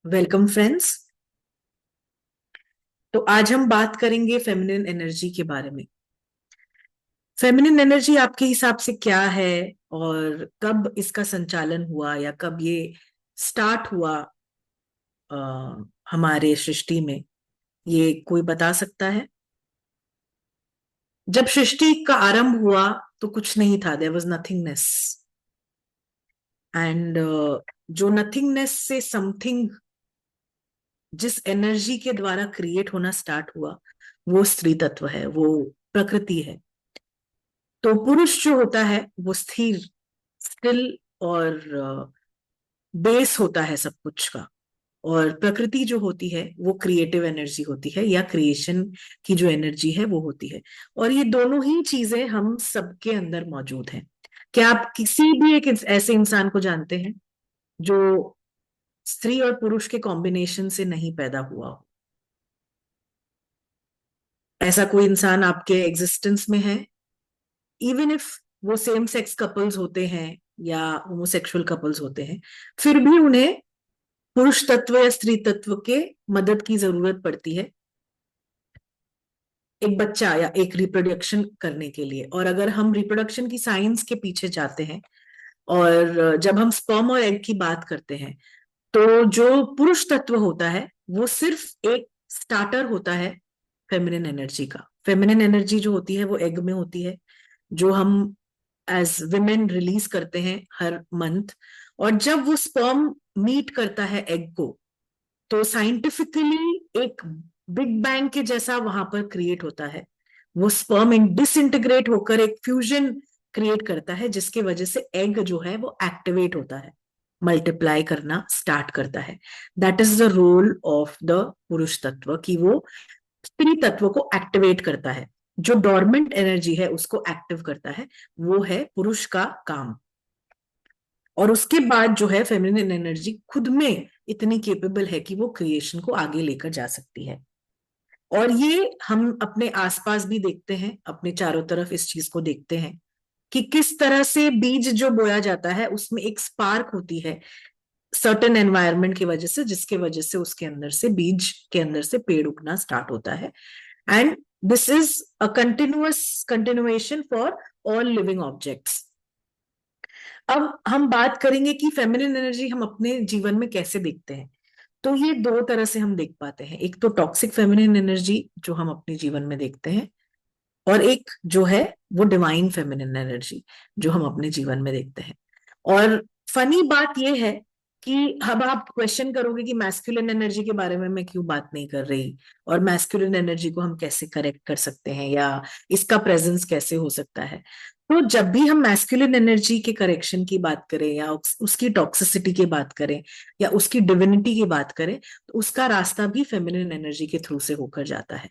Welcome friends. तो आज हम बात करेंगे फेमिनिन एनर्जी के बारे में। फेमिनिन एनर्जी आपके हिसाब से क्या है और कब इसका संचालन हुआ या कब ये स्टार्ट हुआ अ, हमारे सृष्टि में, ये कोई बता सकता है? जब सृष्टि का आरंभ हुआ तो कुछ नहीं था, देयर वाज नथिंगनेस। एंड जो नथिंगनेस से समथिंग, जिस एनर्जी के द्वारा क्रिएट होना स्टार्ट हुआ, वो स्त्री तत्व है, वो प्रकृति है। तो पुरुष जो होता है वो स्थिर, स्टिल और बेस होता है सब कुछ का। और प्रकृति जो होती है वो क्रिएटिव एनर्जी होती है, या क्रिएशन की जो एनर्जी है वो होती है। और ये दोनों ही चीजें हम सबके अंदर मौजूद हैं। क्या आप किसी भी एक ऐसे इंसान को जानते हैं जो स्त्री और पुरुष के कॉम्बिनेशन से नहीं पैदा हुआ हो? ऐसा कोई इंसान आपके एग्जिस्टेंस में है? इवन इफ वो सेम सेक्स कपल्स होते हैं या होमोसेक्सुअल कपल्स होते हैं, फिर भी उन्हें पुरुष तत्व या स्त्री तत्व के मदद की जरूरत पड़ती है एक बच्चा या एक रिप्रोडक्शन करने के लिए। और अगर हम रिप्रोडक्शन की साइंस के पीछे जाते हैं और जब हम स्पर्म और एग की बात करते हैं, तो जो पुरुष तत्व होता है वो सिर्फ एक स्टार्टर होता है फेमिनिन एनर्जी का। फेमिनिन एनर्जी जो होती है वो एग में होती है, जो हम एज विमेन रिलीज करते हैं हर मंथ। और जब वो स्पर्म मीट करता है एग को, तो साइंटिफिकली एक बिग बैंग के जैसा वहां पर क्रिएट होता है। वो स्पर्म डिसइंटीग्रेट होकर एक फ्यूजन क्रिएट करता है, जिसके वजह से एग जो है वो एक्टिवेट होता है, मल्टीप्लाई करना स्टार्ट करता है। That is the role of the purush tattva, कि वो स्त्री तत्व को एक्टिवेट करता है। जो डोरमेंट एनर्जी है उसको एक्टिव करता है, वो है पुरुष का काम। और उसके बाद जो है फेमिनिन एनर्जी खुद में इतनी केपेबल है कि वो क्रिएशन को आगे लेकर जा सकती है। और ये हम अपने आसपास भी देखते हैं, अपने चारों तरफ इस चीज को देखते हैं कि किस तरह से बीज जो बोया जाता है उसमें एक स्पार्क होती है सर्टेन एनवायरनमेंट की वजह से, जिसके वजह से उसके अंदर से, बीज के अंदर से पेड़ उगना स्टार्ट होता है। And this is a continuous continuation for all living objects. अब हम बात करेंगे कि फेमिनिन एनर्जी हम अपने जीवन में कैसे देखते हैं। तो ये दो तरह से हम देख पाते हैं। एक तो टॉक्सिक फेमिनिन एनर्जी जो हम अपने जीवन में देखते हैं, और एक जो है वो डिवाइन फेमिनिन एनर्जी जो हम अपने जीवन में देखते हैं। और फनी बात यह है कि अब आप क्वेश्चन करोगे कि मैस्कुलिन एनर्जी के बारे में मैं क्यों बात नहीं कर रही, और मैस्कुलिन एनर्जी को हम कैसे करेक्ट कर सकते हैं, या इसका प्रेजेंस कैसे हो सकता है। तो जब भी हम मैस्कुलिन एनर्जी के करेक्शन की बात करें, या उसकी टॉक्सिसिटी की बात करें, या उसकी डिविनिटी की बात करें, तो उसका रास्ता भी फेमिनिन एनर्जी के थ्रू से होकर जाता है।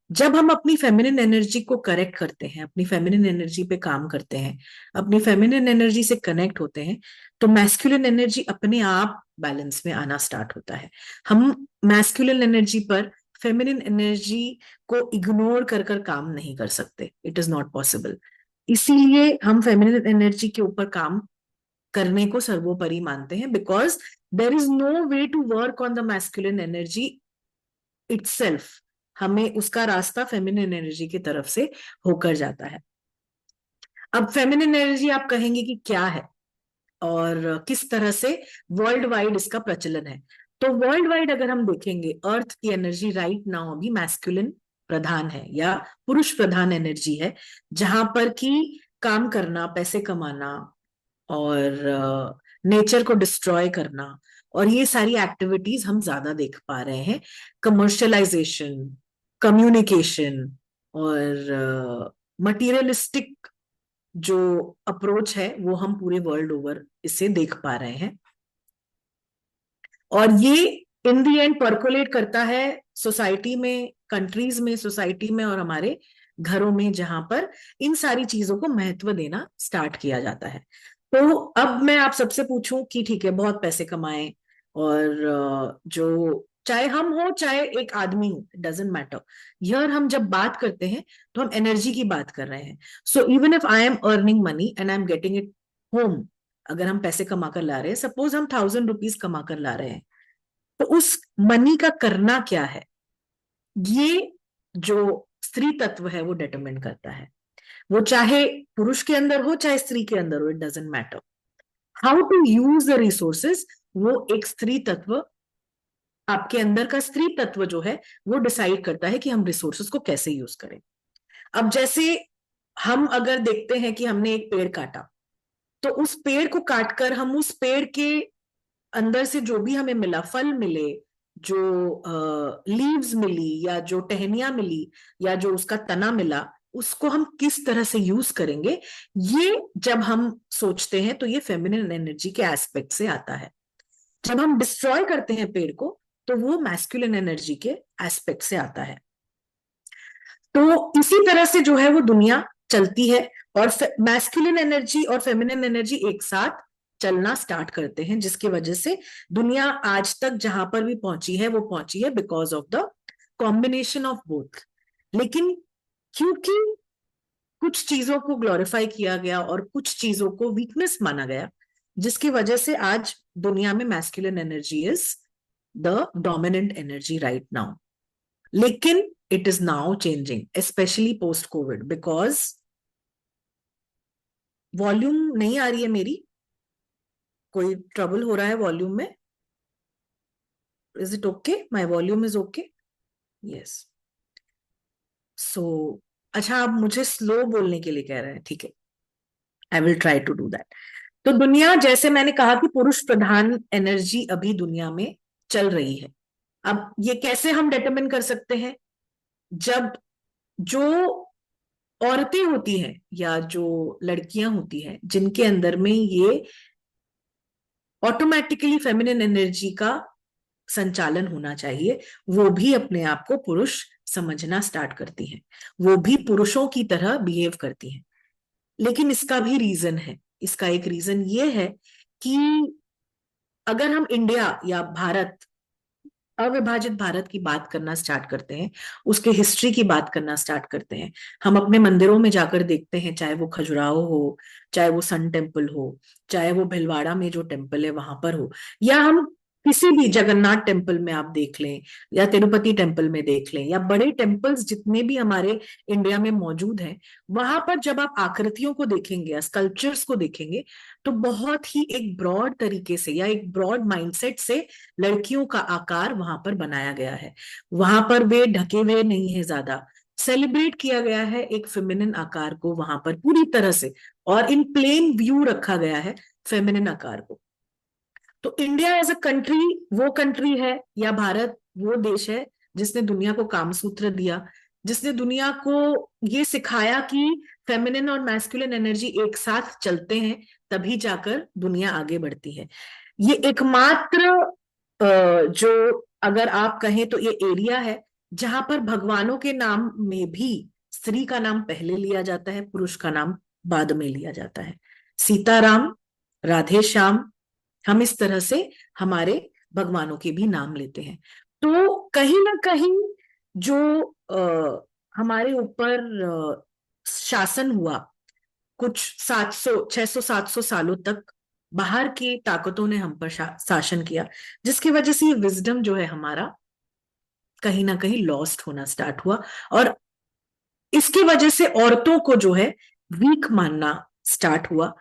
जब हम अपनी फेमिनिन एनर्जी को करेक्ट करते हैं, अपनी फेमिनिन एनर्जी पे काम करते हैं, अपनी फेमिनिन एनर्जी से कनेक्ट होते हैं, तो मैस्कुलिन एनर्जी अपने आप बैलेंस में आना स्टार्ट होता है। हम मैस्कुलिन एनर्जी पर फेमिनिन एनर्जी को इग्नोर कर कर काम नहीं कर सकते, इट इज नॉट पॉसिबल। इसीलिए हम फेमिनिन एनर्जी के ऊपर काम करने को सर्वोपरि मानते हैं, because there is no way to work on the masculine energy itself. हमें उसका रास्ता फेमिनिन एनर्जी की तरफ से होकर जाता है। अब फेमिनिन एनर्जी आप कहेंगे कि क्या है और किस तरह से वर्ल्ड वाइड इसका प्रचलन है। तो वर्ल्ड वाइड अगर हम देखेंगे, अर्थ की एनर्जी राइट नाउ अभी मैस्कुलिन प्रधान है, या पुरुष प्रधान एनर्जी है, जहां पर कि काम करना, पैसे कमाना और नेचर को डिस्ट्रॉय करना, और ये सारी एक्टिविटीज हम ज्यादा देख पा रहे हैं। कमर्शियलाइजेशन, कम्युनिकेशन और मटीरियलिस्टिक जो अप्रोच है वो हम पूरे वर्ल्ड ओवर इसे देख पा रहे हैं। और ये इन दी एंड परकोलेट करता है सोसाइटी में, कंट्रीज में, सोसाइटी में, और हमारे घरों में, जहां पर इन सारी चीजों को महत्व देना स्टार्ट किया जाता है। तो अब मैं आप सबसे पूछूं कि ठीक है, बहुत पैसे कमाएं, और जो चाहे हम हो चाहे एक आदमी हो, डजेंट मैटर। यार हम जब बात करते हैं तो हम एनर्जी की बात कर रहे हैं। So even if I am earning money and I am getting it home, अगर हम पैसे कमा कर ला रहे हैं, सपोज हम 1000 रुपीज कमा कर ला रहे हैं, तो उस मनी का करना क्या है, ये जो स्त्री तत्व है वो डिटरमिन करता है। वो चाहे पुरुष के अंदर हो चाहे स्त्री के अंदर हो, it doesn't matter. How to use the resources, वो एक स्त्री तत्व, आपके अंदर का स्त्री तत्व जो है वो डिसाइड करता है कि हम रिसोर्सेस को कैसे यूज करें। अब जैसे हम अगर देखते हैं कि हमने एक पेड़ काटा, तो उस पेड़ को काटकर हम उस पेड़ के अंदर से जो भी हमें मिला, फल मिले, जो लीव्स मिली या जो टहनियां मिली या जो उसका तना मिला, उसको हम किस तरह से यूज करेंगे, ये जब हम सोचते हैं तो ये फेमिनिन एनर्जी के एस्पेक्ट से आता है। जब हम डिस्ट्रॉय करते हैं पेड़ को तो वो मैस्कुलिन एनर्जी के एस्पेक्ट से आता है। तो इसी तरह से जो है वो दुनिया चलती है, और मैस्कुलिन एनर्जी और फेमिनिन एनर्जी एक साथ चलना स्टार्ट करते हैं, जिसकी वजह से दुनिया आज तक जहां पर भी पहुंची है वो पहुंची है because of the combination of both. लेकिन क्योंकि कुछ चीजों को ग्लोरीफाई किया गया और कुछ चीजों को वीकनेस माना गया, जिसकी वजह से आज दुनिया में masculine energy is the dominant energy right now. लेकिन it is now changing specially post covid, because volume नहीं आ रही है मेरी, कोई ट्रबल हो रहा है वॉल्यूम में? Is it okay? My volume is okay? Yes. So अच्छा, आप मुझे स्लो बोलने के लिए कह रहे हैं, ठीक है, I will try to do that. तो दुनिया, जैसे मैंने कहा कि पुरुष प्रधान एनर्जी अभी दुनिया में चल रही है। अब ये कैसे हम डिटरमिन कर सकते हैं? जब जो औरतें होती हैं या जो लड़कियां होती हैं जिनके अंदर में ये ऑटोमेटिकली फेमिनिन एनर्जी का संचालन होना चाहिए, वो भी अपने आप को पुरुष समझना स्टार्ट करती हैं, वो भी पुरुषों की तरह बिहेव करती हैं। लेकिन इसका भी रीजन है। इसका एक रीजन ये है कि अगर हम इंडिया या भारत, अविभाजित भारत की बात करना स्टार्ट करते हैं, उसके हिस्ट्री की बात करना स्टार्ट करते हैं, हम अपने मंदिरों में जाकर देखते हैं, चाहे वो खजुराहो हो, चाहे वो सन टेम्पल हो, चाहे वो भिलवाड़ा में जो टेम्पल है वहां पर हो, या हम किसी भी जगन्नाथ टेम्पल में आप देख लें या तिरुपति टेम्पल में देख लें या बड़े टेम्पल्स जितने भी हमारे इंडिया में मौजूद हैं, वहां पर जब आप आकृतियों को देखेंगे, स्कल्पचर्स को देखेंगे, तो बहुत ही एक ब्रॉड तरीके से या एक ब्रॉड माइंडसेट से लड़कियों का आकार वहां पर बनाया गया है। वहां पर वे ढके हुए नहीं है, ज्यादा सेलिब्रेट किया गया है एक फेमिनिन आकार को वहां पर पूरी तरह से, और इन प्लेन व्यू रखा गया है फेमिनिन आकार को। तो इंडिया एज अ कंट्री वो कंट्री है, या भारत वो देश है जिसने दुनिया को कामसूत्र दिया, जिसने दुनिया को ये सिखाया कि फेमिनिन और मैस्कुलिन एनर्जी एक साथ चलते हैं, तभी जाकर दुनिया आगे बढ़ती है। ये एकमात्र जो, अगर आप कहें तो ये एरिया है जहां पर भगवानों के नाम में भी स्त्री का नाम पहले लिया जाता है, पुरुष का नाम बाद में लिया जाता है। सीताराम, राधे श्याम, हम इस तरह से हमारे भगवानों के भी नाम लेते हैं। तो कहीं ना कहीं जो हमारे ऊपर शासन हुआ कुछ 700 600 700 सालों तक, बाहर की ताकतों ने हम पर शासन किया, जिसकी वजह से ये विजडम जो है हमारा कहीं ना कहीं लॉस्ट होना स्टार्ट हुआ, और इसकी वजह से औरतों को जो है वीक मानना स्टार्ट हुआ,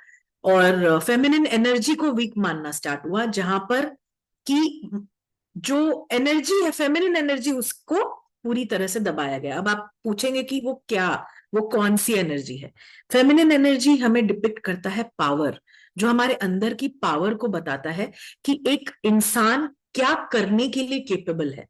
और फेमिनिन एनर्जी को वीक मानना स्टार्ट हुआ, जहां पर कि जो एनर्जी है फेमिनिन एनर्जी, उसको पूरी तरह से दबाया गया। अब आप पूछेंगे कि वो क्या, वो कौन सी एनर्जी है? फेमिनिन एनर्जी हमें डिपिक्ट करता है पावर, जो हमारे अंदर की पावर को बताता है कि एक इंसान क्या करने के लिए केपेबल है।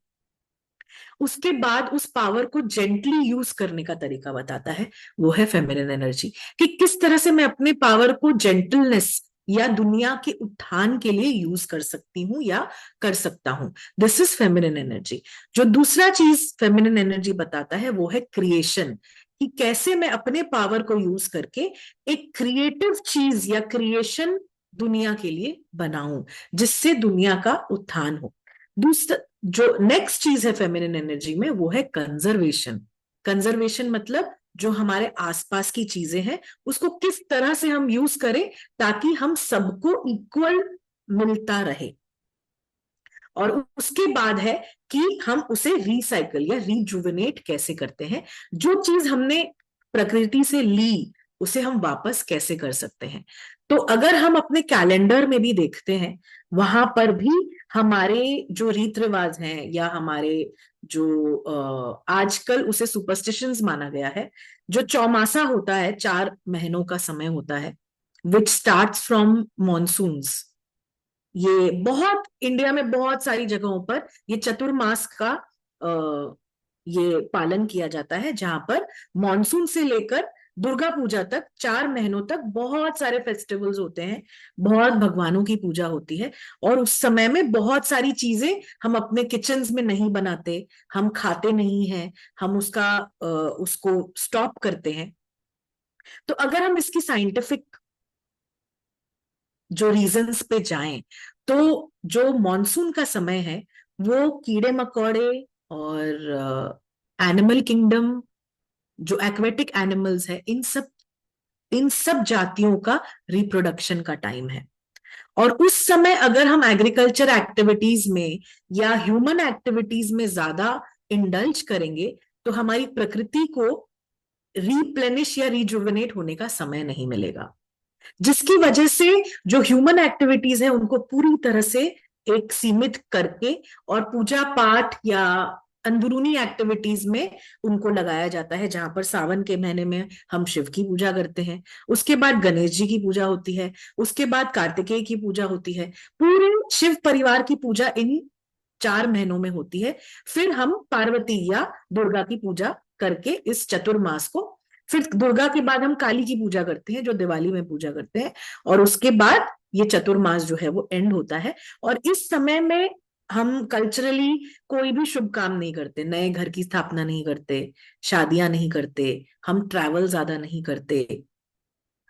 उसके बाद उस पावर को जेंटली यूज करने का तरीका बताता है, वो है फेमिनिन एनर्जी, कि किस तरह से मैं अपने पावर को जेंटलनेस या दुनिया के उत्थान के लिए यूज कर सकती हूँ या कर सकता हूं। This is feminine energy. जो दूसरा चीज फेमिनिन एनर्जी बताता है वो है क्रिएशन, कि कैसे मैं अपने पावर को यूज करके एक क्रिएटिव चीज या क्रिएशन दुनिया के लिए बनाऊं, जिससे दुनिया का उत्थान हो। दूसरा जो नेक्स्ट चीज है फेमिनिन एनर्जी में, वो है कंजर्वेशन। कंजर्वेशन मतलब जो हमारे आसपास की चीजें हैं उसको किस तरह से हम यूज करें ताकि हम सबको इक्वल मिलता रहे। और उसके बाद है कि हम उसे रिसाइकल या रिजुविनेट कैसे करते हैं, जो चीज हमने प्रकृति से ली उसे हम वापस कैसे कर सकते हैं। तो अगर हम अपने कैलेंडर में भी देखते हैं, वहां पर भी हमारे जो रीत रिवाज हैं या हमारे जो आजकल उसे सुपरस्टिशंस माना गया है, जो चौमासा होता है, 4 महीनों का समय होता है, विच स्टार्ट्स फ्रॉम मॉनसून्स। ये बहुत इंडिया में बहुत सारी जगहों पर ये चतुर्मास का ये पालन किया जाता है, जहां पर मॉनसून से लेकर दुर्गा पूजा तक 4 महीनों तक बहुत सारे फेस्टिवल्स होते हैं, बहुत भगवानों की पूजा होती है। और उस समय में बहुत सारी चीजें हम अपने किचन्स में नहीं बनाते, हम खाते नहीं हैं, हम उसको स्टॉप करते हैं। तो अगर हम इसकी साइंटिफिक जो रीजंस पे जाएं, तो जो मॉनसून का समय है वो कीड़े मकोड़े और एनिमल किंगडम, जो एक्वेटिक एनिमल्स है, इन सब जातियों का रिप्रोडक्शन का टाइम है। और उस समय अगर हम एग्रीकल्चर एक्टिविटीज में या ह्यूमन एक्टिविटीज में ज्यादा इंडल्ज करेंगे, तो हमारी प्रकृति को रिप्लेनिश या रिजुविनेट होने का समय नहीं मिलेगा, जिसकी वजह से जो ह्यूमन एक्टिविटीज है उनको पूरी तरह से एक सीमित करके और पूजा पाठ या अंदरूनी एक्टिविटीज में उनको लगाया जाता है। जहां पर सावन के महीने में हम शिव की पूजा करते हैं, उसके बाद गणेश जी की पूजा होती है, उसके बाद कार्तिकेय की पूजा होती है, पूरे शिव परिवार की पूजा इन 4 महीनों में होती है। फिर हम पार्वती या दुर्गा की पूजा करके इस चतुर्मास को, फिर दुर्गा के बाद हम काली की पूजा करते हैं जो दिवाली में पूजा करते हैं, और उसके बाद ये चतुर्मास जो है वो एंड होता है। और इस समय में हम कल्चरली कोई भी शुभ काम नहीं करते, नए घर की स्थापना नहीं करते, शादियां नहीं करते, हम ट्रैवल ज्यादा नहीं करते,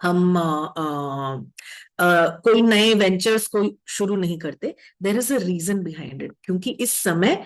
हम कोई नए वेंचर्स को शुरू नहीं करते। There is a reason behind it, क्योंकि इस समय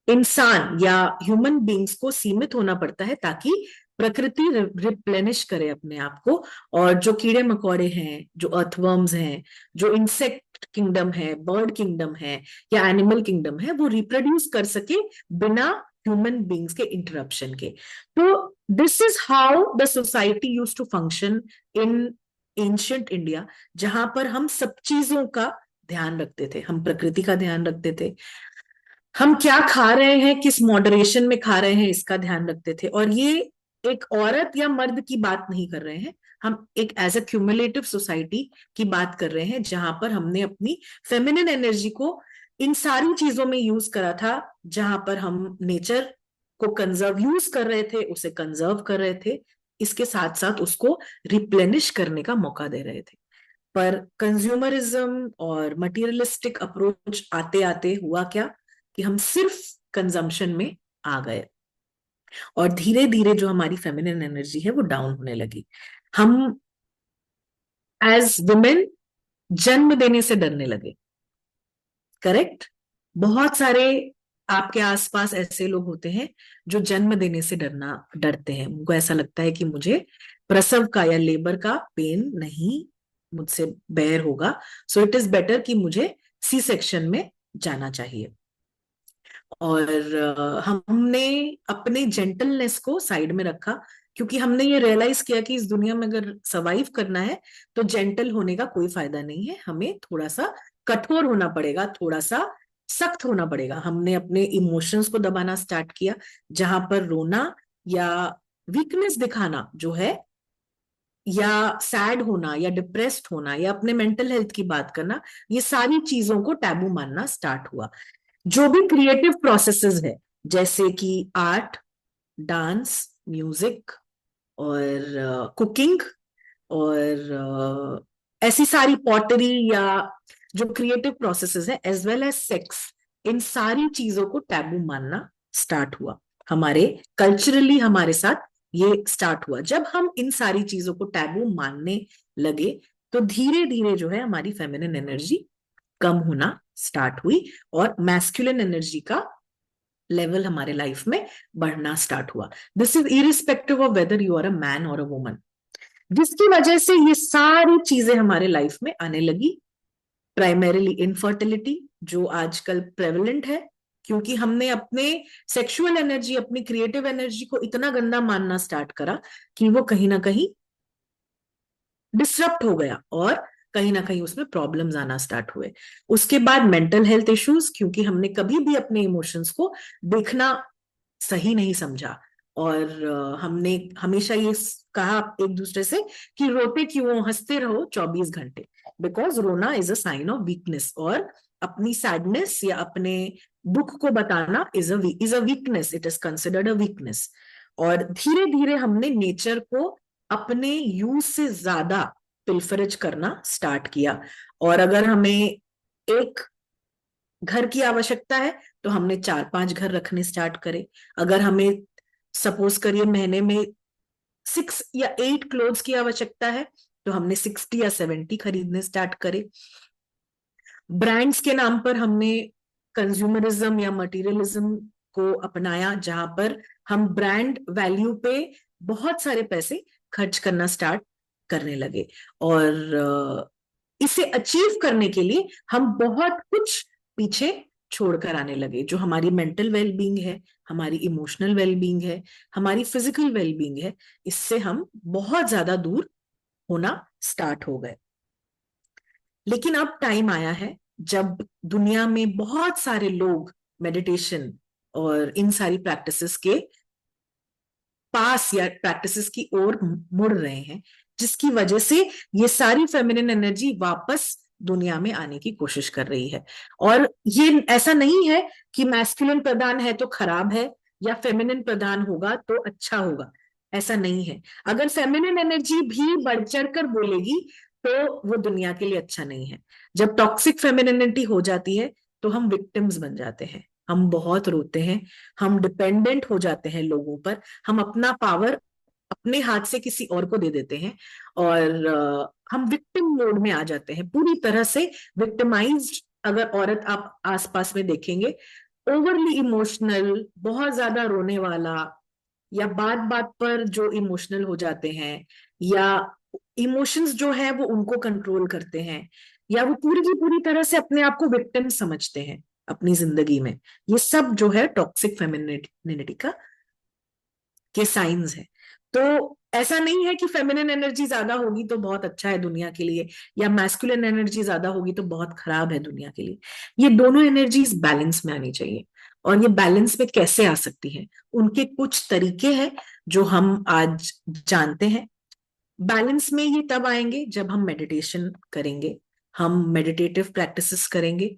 इंसान या ह्यूमन बींग्स को सीमित होना पड़ता है ताकि प्रकृति रिप्लेनिश करे अपने आप को। और जो कीड़े मकोड़े हैं, जो अर्थवर्म्स हैं, जो इंसेक्ट किंगडम है, बर्ड किंगडम है या एनिमल किंगडम है, वो रिप्रोड्यूस कर सके बिना ह्यूमन बींग्स के इंटरप्शन के। तो this is how the society use to function in ancient India, जहां पर हम सब चीजों का ध्यान रखते थे, हम प्रकृति का ध्यान रखते थे, हम क्या खा रहे हैं, किस मॉडरेशन में खा रहे हैं, इसका ध्यान रखते थे। और ये एक औरत या मर्द की बात नहीं कर रहे हैं, हम एक एज अ क्यूमुलेटिव सोसाइटी की बात कर रहे हैं, जहां पर हमने अपनी फेमिनिन एनर्जी को इन सारी चीजों में यूज करा था, जहां पर हम नेचर को कंजर्व यूज कर रहे थे, उसे कंजर्व कर रहे थे, इसके साथ साथ उसको रिप्लेनिश करने का मौका दे रहे थे। पर कंज्यूमरिज्म और मटीरियलिस्टिक अप्रोच आते आते हुआ क्या कि हम सिर्फ कंजम्पशन में आ गए, और धीरे धीरे जो हमारी फेमिनिन एनर्जी है वो डाउन होने लगी। हम एज वुमेन जन्म देने से डरने लगे। करेक्ट। बहुत सारे आपके आसपास ऐसे लोग होते हैं जो जन्म देने से डरते हैं, उनको ऐसा लगता है कि मुझे प्रसव का या लेबर का पेन नहीं मुझसे बेयर होगा, सो इट इज बेटर कि मुझे सी सेक्शन में जाना चाहिए। और हमने अपने जेंटलनेस को साइड में रखा, क्योंकि हमने ये रियलाइज किया कि इस दुनिया में अगर सरवाइव करना है तो जेंटल होने का कोई फायदा नहीं है, हमें थोड़ा सा कठोर होना पड़ेगा, थोड़ा सा सख्त होना पड़ेगा। हमने अपने इमोशंस को दबाना स्टार्ट किया, जहां पर रोना या वीकनेस दिखाना जो है, या सैड होना या डिप्रेस्ड होना या अपने मेंटल हेल्थ की बात करना, ये सारी चीजों को टैबू मानना स्टार्ट हुआ। जो भी क्रिएटिव प्रोसेसेस है, जैसे कि आर्ट, डांस, म्यूजिक और कुकिंग और ऐसी सारी पॉटरी या जो क्रिएटिव प्रोसेसेस है, एज वेल एज सेक्स, इन सारी चीजों को टैबू मानना स्टार्ट हुआ। हमारे कल्चरली हमारे साथ ये स्टार्ट हुआ। जब हम इन सारी चीजों को टैबू मानने लगे, तो धीरे धीरे जो है हमारी फेमिनिन एनर्जी कम होना स्टार्ट हुई और मैस्कुलिन एनर्जी का लेवल हमारे लाइफ में बढ़ना स्टार्ट हुआ। This is irrespective of whether you are a man और अ वुमन, जिसकी वजह से ये सारी चीजें हमारे लाइफ में आने लगी। प्राइमरीली इनफर्टिलिटी जो आजकल प्रेवलेंट है, क्योंकि हमने अपने सेक्सुअल एनर्जी, अपनी क्रिएटिव एनर्जी को इतना गंदा मानना स्टार्ट करा कि वो कहीं ना कहीं डिसरप्ट हो गया और कहीं ना कहीं उसमें प्रॉब्लम्स आना स्टार्ट हुए। उसके बाद मेंटल हेल्थ इश्यूज, क्योंकि हमने कभी भी अपने इमोशंस को देखना सही नहीं समझा और हमने हमेशा ये कहा एक दूसरे से कि रोते क्यों, हंसते रहो 24 घंटे, बिकॉज रोना is a sign of weakness, और अपनी सैडनेस या अपने दुख को बताना is a weakness, it is considered a weakness. और धीरे धीरे हमने नेचर को अपने यूज से ज्यादा पिलफरेज करना स्टार्ट किया। और अगर हमें एक घर की आवश्यकता है तो हमने 4-5 घर रखने स्टार्ट करे। अगर हमें सपोज करिए महीने में 6 या 8 क्लोथ्स की आवश्यकता है तो हमने 60 या 70 खरीदने स्टार्ट करे। ब्रांड्स के नाम पर हमने कंज्यूमरिज्म या मटेरियलिज्म को अपनाया, जहां पर हम ब्रांड वैल्यू पे बहुत सारे पैसे खर्च करना स्टार्ट करने लगे। और इसे अचीव करने के लिए हम बहुत कुछ पीछे छोड़कर आने लगे, जो हमारी मेंटल वेलबींग है, हमारी इमोशनल वेलबींग है, हमारी फिजिकल वेलबींग है, इससे हम बहुत ज्यादा दूर होना स्टार्ट हो गए। लेकिन अब टाइम आया है जब दुनिया में बहुत सारे लोग मेडिटेशन और इन सारी प्रैक्टिसेस के पास या प्रैक्टिसेस की ओर मुड़ रहे हैं, जिसकी वजह से ये सारी फेमिनिन एनर्जी वापस दुनिया में आने की कोशिश कर रही है। और ये ऐसा नहीं है कि मैस्कुलिन प्रधान है तो खराब है या फेमिनिन प्रधान होगा तो अच्छा होगा, ऐसा नहीं है। अगर फेमिनिन एनर्जी भी बढ़ चढ़ कर बोलेगी तो वो दुनिया के लिए अच्छा नहीं है। जब टॉक्सिक फेमिनिनिटी हो जाती है तो हम विक्टिम्स बन जाते हैं, हम बहुत रोते हैं, हम डिपेंडेंट हो जाते हैं लोगों पर, हम अपना पावर अपने हाथ से किसी और को दे देते हैं और हम विक्टिम मोड में आ जाते हैं, पूरी तरह से विक्टिमाइज्ड। अगर औरत आप आसपास में देखेंगे, ओवरली इमोशनल, बहुत ज्यादा रोने वाला, या बात बात पर जो इमोशनल हो जाते हैं, या इमोशंस जो है वो उनको कंट्रोल करते हैं, या वो पूरी की पूरी तरह से अपने आप को विक्टिम समझते हैं अपनी जिंदगी में, ये सब जो है टॉक्सिक फेमिनिटी का के साइंस है। तो ऐसा नहीं है कि फेमिनिन एनर्जी ज्यादा होगी तो बहुत अच्छा है दुनिया के लिए, या मैस्कुलिन एनर्जी ज्यादा होगी तो बहुत खराब है दुनिया के लिए। ये दोनों एनर्जीज बैलेंस में आनी चाहिए। और ये बैलेंस में कैसे आ सकती है, उनके कुछ तरीके हैं जो हम आज जानते हैं। बैलेंस में ये तब आएंगे जब हम मेडिटेशन करेंगे, हम मेडिटेटिव प्रैक्टिसेस करेंगे,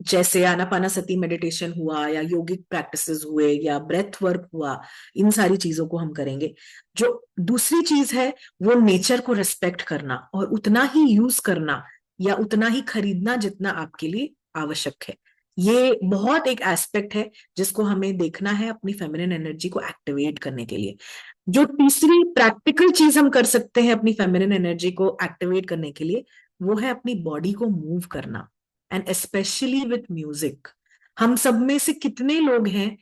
जैसे आनापानासती मेडिटेशन हुआ या योगिक प्रैक्टिसेस हुए या ब्रेथ वर्क हुआ, इन सारी चीजों को हम करेंगे। जो दूसरी चीज है वो नेचर को रिस्पेक्ट करना और उतना ही यूज करना या उतना ही खरीदना जितना आपके लिए आवश्यक है। ये बहुत एक एस्पेक्ट है जिसको हमें देखना है अपनी फेमिनिन एनर्जी को एक्टिवेट करने के लिए। जो तीसरी प्रैक्टिकल चीज हम कर सकते हैं अपनी फेमिनिन एनर्जी को एक्टिवेट करने के लिए, वो है अपनी बॉडी को मूव करना, एंड स्पेशली विथ म्यूजिक। हम सब में से कितने लोग हैं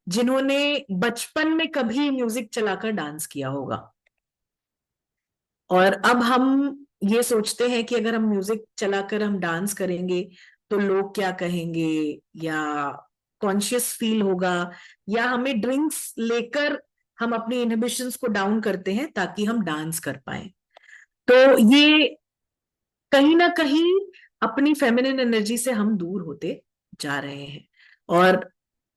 जिन्होंने बचपन में कभी म्यूजिक चलाकर डांस किया होगा, और अब हम ये सोचते हैं कि अगर हम म्यूजिक चलाकर हम डांस करेंगे तो लोग क्या कहेंगे, या कॉन्शियस फील होगा, या हमें ड्रिंक्स लेकर हम अपनी इनहिबिशंस को डाउन करते हैं ताकि हम डांस कर पाए। तो ये कहीं ना कहीं अपनी फेमिनिन एनर्जी से हम दूर होते जा रहे हैं। और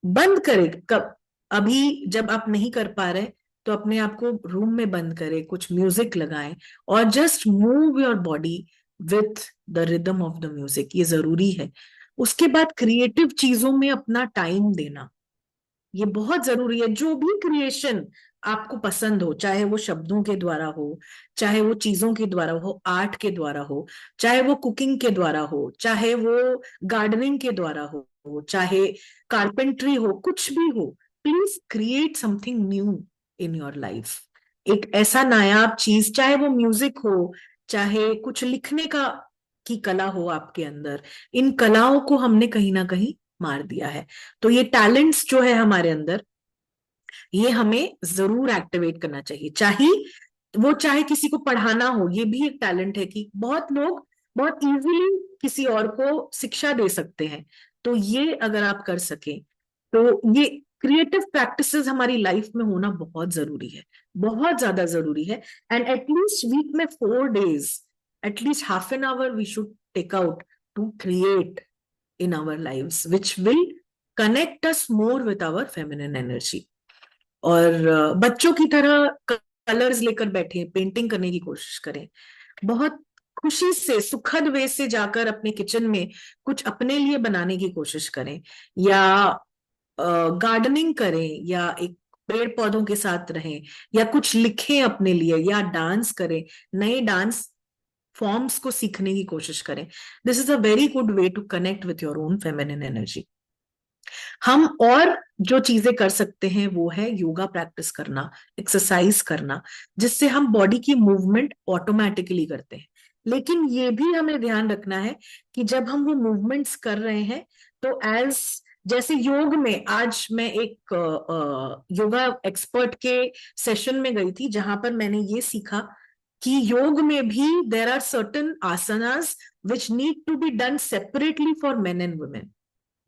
बंद करें कब, अभी जब आप नहीं कर पा रहे तो अपने आप को रूम में बंद करें, कुछ म्यूजिक लगाएं और just move your body with the rhythm of the music, ये जरूरी है। उसके बाद क्रिएटिव चीजों में अपना टाइम देना, ये बहुत जरूरी है। जो भी क्रिएशन आपको पसंद हो, चाहे वो शब्दों के द्वारा हो, चाहे वो चीजों के द्वारा हो, आर्ट के द्वारा हो, चाहे वो कुकिंग के द्वारा हो, चाहे वो गार्डनिंग के द्वारा हो, चाहे कारपेंट्री हो, कुछ भी हो, please create something new in your life. एक ऐसा नायाब चीज, चाहे वो म्यूजिक हो, चाहे कुछ लिखने का की कला हो आपके अंदर, इन कलाओं को हमने कहीं ना कहीं मार दिया है। तो ये टैलेंट्स जो है हमारे अंदर, ये हमें जरूर एक्टिवेट करना चाहिए। चाहे किसी को पढ़ाना हो, ये भी एक टैलेंट है कि बहुत लोग बहुत इजीली किसी और को शिक्षा दे सकते हैं। तो ये अगर आप कर सके तो ये क्रिएटिव प्रैक्टिसेस हमारी लाइफ में होना बहुत जरूरी है, बहुत ज्यादा जरूरी है। एंड एटलीस्ट वीक में 4 days, at least half an hour we should take out to create in our lives which will connect us more with our feminine energy। और बच्चों की तरह कलर्स लेकर बैठे पेंटिंग करने की कोशिश करें, बहुत खुशी से सुखद वे से जाकर अपने किचन में कुछ अपने लिए बनाने की कोशिश करें, या गार्डनिंग करें, या एक पेड़ पौधों के साथ रहें, या कुछ लिखें अपने लिए, या डांस करें, नए डांस फॉर्म्स को सीखने की कोशिश करें। This is a very good way to connect with your own feminine energy. हम और जो चीजें कर सकते हैं वो है योगा प्रैक्टिस करना, एक्सरसाइज करना, जिससे हम बॉडी की मूवमेंट ऑटोमेटिकली करते हैं। लेकिन ये भी हमें ध्यान रखना है कि जब हम वो मूवमेंट्स कर रहे हैं तो जैसे योग में, आज मैं एक योगा एक्सपर्ट के सेशन में गई थी जहां पर मैंने ये सीखा कि योग में भी there are certain asanas which need to be done separately for men and women.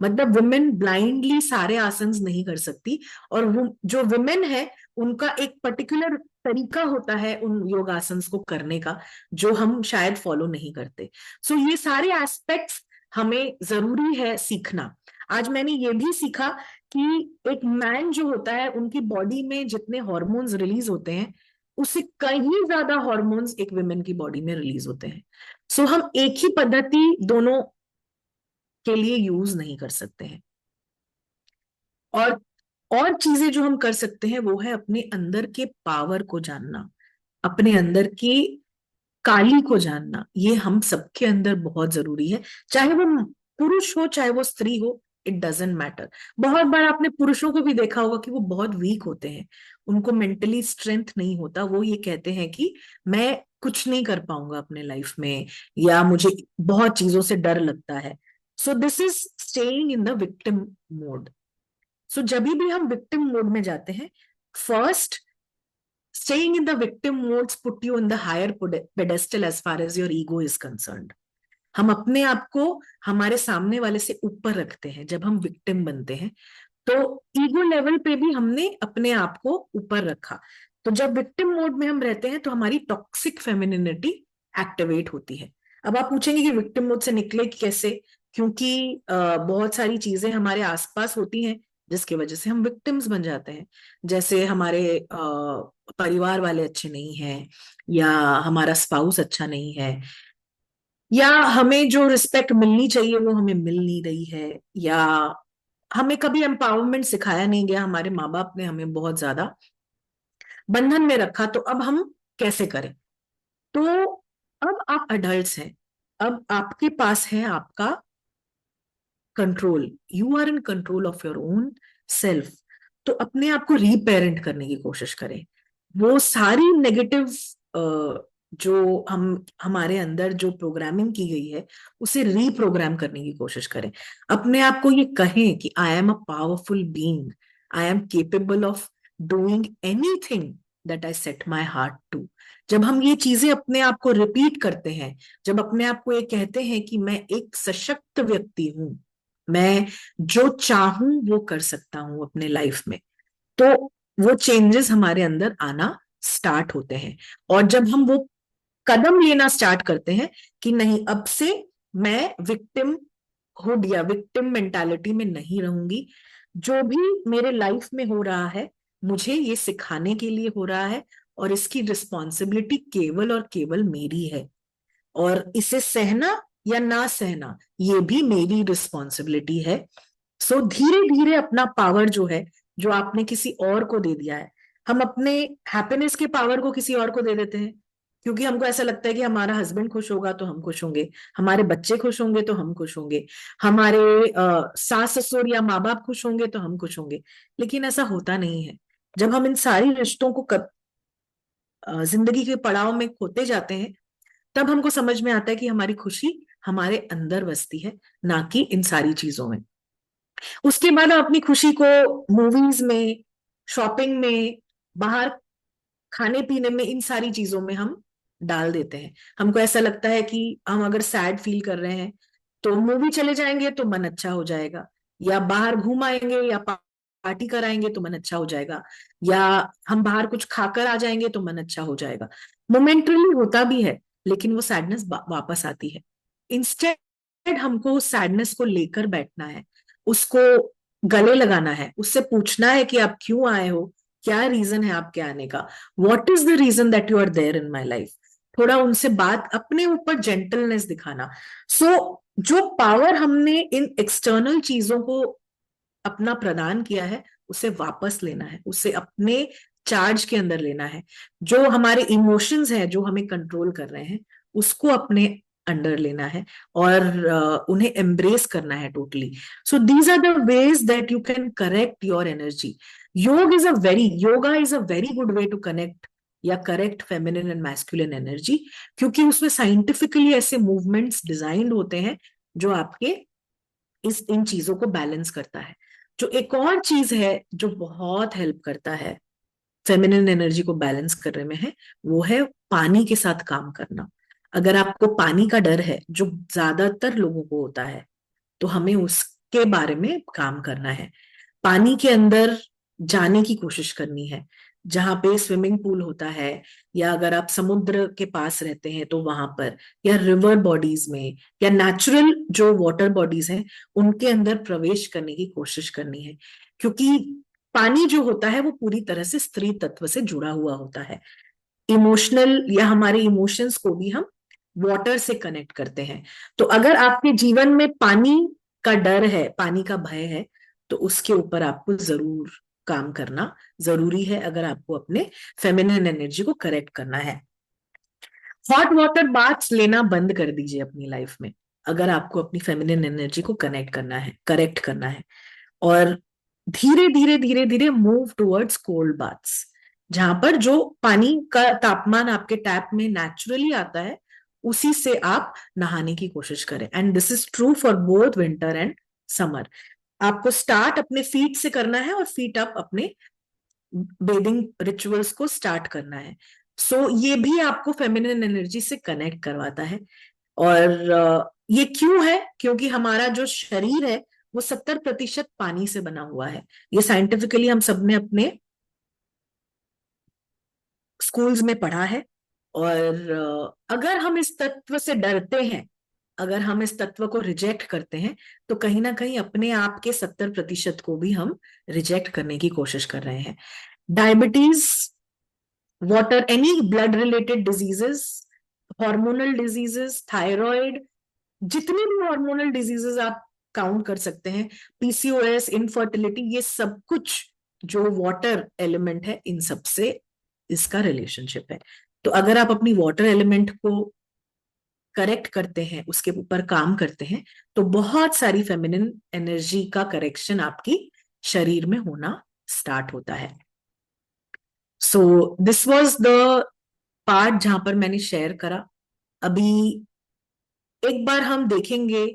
मतलब वुमेन ब्लाइंडली सारे आसन नहीं कर सकती, और वो जो वुमेन है उनका एक पर्टिकुलर तरीका होता है उन योगासन्स को करने का, जो हम शायद फॉलो नहीं करते। सो ये सारे एस्पेक्ट्स हमें जरूरी है सीखना। आज मैंने ये भी सीखा कि एक मैन जो होता है उनकी बॉडी में जितने हॉर्मोन्स रिलीज होते हैं उससे कहीं ज्यादा हॉर्मोन्स एक वुमेन की बॉडी में रिलीज होते हैं। सो हम एक ही पद्धति दोनों के लिए यूज नहीं कर सकते हैं। और और चीजें जो हम कर सकते हैं वो है अपने अंदर के पावर को जानना, अपने अंदर की काली को जानना। ये हम सबके अंदर बहुत जरूरी है, चाहे वो पुरुष हो चाहे वो स्त्री हो, इट डजेंट मैटर। बहुत बार आपने पुरुषों को भी देखा होगा कि वो बहुत वीक होते हैं, उनको मेंटली स्ट्रेंथ नहीं होता, वो ये कहते हैं कि मैं कुछ नहीं कर पाऊंगा अपने लाइफ में, या मुझे बहुत चीजों से डर लगता है। So this is staying in the victim mode. So जब भी हम विक्टिम मोड में जाते हैं, first, staying in the victim modes put you in the higher pedestal as far as your ego is concerned। हम अपने आप को हमारे सामने वाले से ऊपर रखते हैं जब हम विक्टिम बनते हैं, तो ईगो लेवल पे भी हमने अपने आप को ऊपर रखा। तो जब विक्टिम मोड में हम रहते हैं तो हमारी टॉक्सिक फेमिनिनिटी एक्टिवेट होती है। अब आप पूछेंगे कि विक्टिम मोड से निकले कैसे, क्योंकि बहुत सारी चीजें हमारे आसपास होती हैं जिसकी वजह से हम विक्टिम्स बन जाते हैं। जैसे हमारे परिवार वाले अच्छे नहीं हैं, या हमारा स्पाउस अच्छा नहीं है, या हमें जो रिस्पेक्ट मिलनी चाहिए वो हमें मिल नहीं रही है, या हमें कभी एम्पावरमेंट सिखाया नहीं गया, हमारे माँ बाप ने हमें बहुत ज्यादा बंधन में रखा, तो अब हम कैसे करें। तो अब आप अडल्ट्स हैं, अब आपके पास है आपका control, you are in control of your own self. तो अपने आप को रीपेरेंट करने की कोशिश करें। वो सारी नेगेटिव जो हमारे अंदर जो प्रोग्रामिंग की गई है उसे रीप्रोग्राम करने की कोशिश करें। अपने आप को ये कहें कि I am a powerful being, I am capable of doing anything that I set my heart to. जब हम ये चीजें अपने आप को रिपीट करते हैं, जब अपने आप को ये कहते हैं कि मैं एक सशक्त व्यक्ति हूं, मैं जो चाहूं वो कर सकता हूं अपने लाइफ में, तो वो चेंजेस हमारे अंदर आना स्टार्ट होते हैं। और जब हम वो कदम लेना स्टार्ट करते हैं कि नहीं, अब से मैं विक्टिम हुड या विक्टिम मेंटालिटी में नहीं रहूंगी, जो भी मेरे लाइफ में हो रहा है मुझे ये सिखाने के लिए हो रहा है, और इसकी रिस्पॉन्सिबिलिटी केवल और केवल मेरी है, और इसे सहना या ना सहना ये भी मेरी रिस्पॉन्सिबिलिटी है। सो धीरे धीरे अपना पावर जो है, जो आपने किसी और को दे दिया है, हम अपने हैप्पीनेस के पावर को किसी और को दे देते हैं, क्योंकि हमको ऐसा लगता है कि हमारा हस्बैंड खुश होगा तो हम खुश होंगे, हमारे बच्चे खुश होंगे तो हम खुश होंगे, हमारे सास ससुर या माँ बाप खुश होंगे तो हम खुश होंगे। लेकिन ऐसा होता नहीं है। जब हम इन सारी रिश्तों को जिंदगी के पड़ाव में खोते जाते हैं, तब हमको समझ में आता है कि हमारी खुशी हमारे अंदर बसती है, ना कि इन सारी चीजों में। उसके बाद हम अपनी खुशी को मूवीज में, शॉपिंग में, बाहर खाने पीने में, इन सारी चीजों में हम डाल देते हैं। हमको ऐसा लगता है कि हम अगर सैड फील कर रहे हैं तो मूवी चले जाएंगे तो मन अच्छा हो जाएगा, या बाहर घूम आएंगे, या पार्टी कराएंगे तो मन अच्छा हो जाएगा, या हम बाहर कुछ खाकर आ जाएंगे तो मन अच्छा हो जाएगा। मोमेंटरली होता भी है, लेकिन वो सैडनेस वापस आती है। इंस्टेड हमको सैडनेस को लेकर बैठना है, उसको गले लगाना है, उससे पूछना है कि आप क्यों आए हो, क्या रीजन है आपके आने का, what is the reason that you are there in my life. थोड़ा उनसे बात, अपने ऊपर जेंटलनेस दिखाना। जो पावर हमने इन एक्सटर्नल चीजों को अपना प्रदान किया है, उसे वापस लेना है, उसे अपने चार्ज के अंदर लेना है। जो हमारे इमोशंस हैं जो हमें कंट्रोल कर रहे हैं, उसको अपने अंडर लेना है, और उन्हें एम्ब्रेस करना है totally. So these are the ways that you can correct your energy. Yoga is a very good way to connect या correct feminine and masculine energy, क्योंकि उसमें साइंटिफिकली ऐसे मूवमेंट्स डिजाइंड होते हैं जो आपके इन चीजों को बैलेंस करता है। जो एक और चीज है जो बहुत हेल्प करता है फेमिनिन एनर्जी को बैलेंस करने में है, वो है पानी के साथ काम करना। अगर आपको पानी का डर है, जो ज्यादातर लोगों को होता है, तो हमें उसके बारे में काम करना है। पानी के अंदर जाने की कोशिश करनी है, जहां पे स्विमिंग पूल होता है, या अगर आप समुद्र के पास रहते हैं तो वहां पर, या रिवर बॉडीज में, या नेचुरल जो वाटर बॉडीज हैं, उनके अंदर प्रवेश करने की कोशिश करनी है। क्योंकि पानी जो होता है वो पूरी तरह से स्त्री तत्व से जुड़ा हुआ होता है। इमोशनल या हमारे इमोशंस को भी हम वाटर से कनेक्ट करते हैं। तो अगर आपके जीवन में पानी का डर है, पानी का भय है, तो उसके ऊपर आपको जरूर काम करना जरूरी है, अगर आपको अपने फेमिनिन एनर्जी को करेक्ट करना है। हॉट वाटर बाथ्स लेना बंद कर दीजिए अपनी लाइफ में, अगर आपको अपनी फेमिनिन एनर्जी को कनेक्ट करना है, करेक्ट करना है। और धीरे धीरे धीरे धीरे मूव टुवर्ड्स कोल्ड बाथ्स, जहां पर जो पानी का तापमान आपके टैप में नेचुरली आता है, उसी से आप नहाने की कोशिश करें। And this is true for both winter and summer. आपको स्टार्ट अपने फीट से करना है, और फीट अप अपने बेदिंग रिचुअल्स को स्टार्ट करना है। ये भी आपको फेमिनिन एनर्जी से कनेक्ट करवाता है। और ये क्यों है? क्योंकि हमारा जो शरीर है वो 70% पानी से बना हुआ है। ये साइंटिफिकली हम सबने अपने स्कूल्स में पढ़ा है। और अगर हम इस तत्व से डरते हैं, अगर हम इस तत्व को रिजेक्ट करते हैं, तो कहीं ना कहीं अपने आप के 70% को भी हम रिजेक्ट करने की कोशिश कर रहे हैं। Diabetes, water, any blood related diseases, hormonal diseases, thyroid, जितने भी हार्मोनल डिजीजेस आप काउंट कर सकते हैं, पीसीओएस, इनफर्टिलिटी, ये सब कुछ जो वाटर एलिमेंट है, इन सब से इसका रिलेशनशिप है। तो अगर आप अपनी वाटर एलिमेंट को करेक्ट करते हैं, उसके ऊपर काम करते हैं, तो बहुत सारी फेमिनिन एनर्जी का करेक्शन आपकी शरीर में होना स्टार्ट होता है। So this was the part जहां पर मैंने शेयर करा। अभी एक बार हम देखेंगे,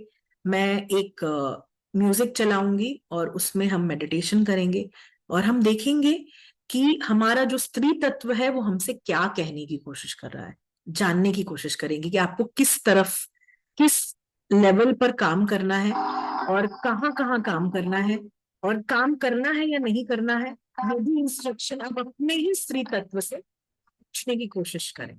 मैं एक म्यूजिक चलाऊंगी और उसमें हम मेडिटेशन करेंगे, और हम देखेंगे कि हमारा जो स्त्री तत्व है वो हमसे क्या कहने की कोशिश कर रहा है, जानने की कोशिश करेंगे कि आपको किस तरफ, किस लेवल पर काम करना है, और कहाँ कहाँ काम करना है, और काम करना है या नहीं करना है, ये भी इंस्ट्रक्शन आप अपने ही स्त्री तत्व से पूछने की कोशिश करें।